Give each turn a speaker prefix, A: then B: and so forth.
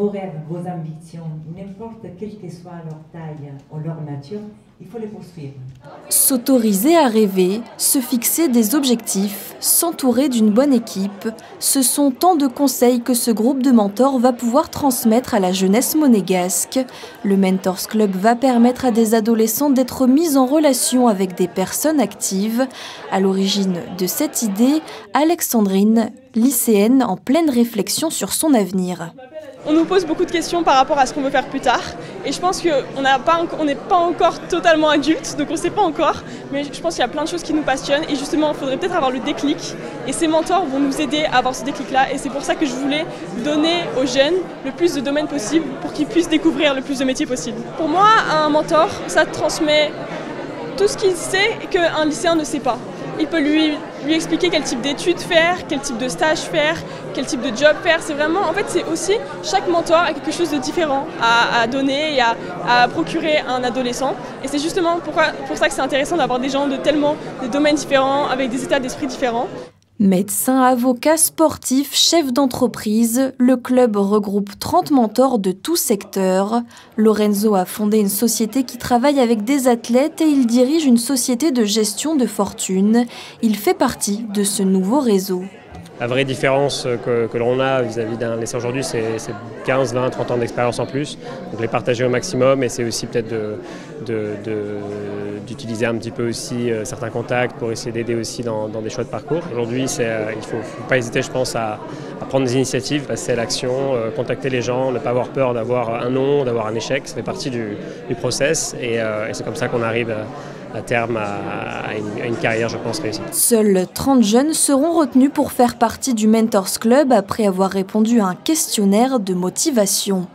A: vos rêves, vos ambitions, n'importe quelle que soit leur taille ou leur nature, il faut les poursuivre.
B: S'autoriser à rêver, se fixer des objectifs, s'entourer d'une bonne équipe, ce sont tant de conseils que ce groupe de mentors va pouvoir transmettre à la jeunesse monégasque. Le Mentors Club va permettre à des adolescents d'être mis en relation avec des personnes actives. À l'origine de cette idée, Alexandrine, lycéenne en pleine réflexion sur son avenir.
C: On nous pose beaucoup de questions par rapport à ce qu'on veut faire plus tard. Et je pense qu'on n'est pas encore totalement adulte, donc on ne sait pas encore. Mais je pense qu'il y a plein de choses qui nous passionnent. Et justement, il faudrait peut-être avoir le déclic. Et ces mentors vont nous aider à avoir ce déclic-là. Et c'est pour ça que je voulais donner aux jeunes le plus de domaines possible pour qu'ils puissent découvrir le plus de métiers possible. Pour moi, un mentor, ça transmet tout ce qu'il sait qu'un lycéen ne sait pas. Il peut lui expliquer quel type d'études faire, quel type de stage faire, quel type de job faire. C'est vraiment, en fait, c'est aussi, chaque mentor a quelque chose de différent à donner et à procurer à un adolescent. Et c'est justement pour ça que c'est intéressant d'avoir des gens de tellement de domaines différents, avec des états d'esprit différents.
B: Médecins, avocats, sportifs, chefs d'entreprise, le club regroupe 30 mentors de tous secteurs. Lorenzo a fondé une société qui travaille avec des athlètes et il dirige une société de gestion de fortune. Il fait partie de ce nouveau réseau.
D: La vraie différence que l'on a vis-à-vis d'un lycée aujourd'hui, c'est 15, 20, 30 ans d'expérience en plus. Donc les partager au maximum et c'est aussi peut-être d'utiliser un petit peu aussi certains contacts pour essayer d'aider aussi dans des choix de parcours. Aujourd'hui, il ne faut pas hésiter, je pense, à prendre des initiatives, passer à l'action, contacter les gens, ne pas avoir peur d'avoir un non, d'avoir un échec. Ça fait partie du process et c'est comme ça qu'on arrive à terme à une carrière, je pense, réussie.
B: Seuls 30 jeunes seront retenus pour faire partie du Mentors Club après avoir répondu à un questionnaire de motivation.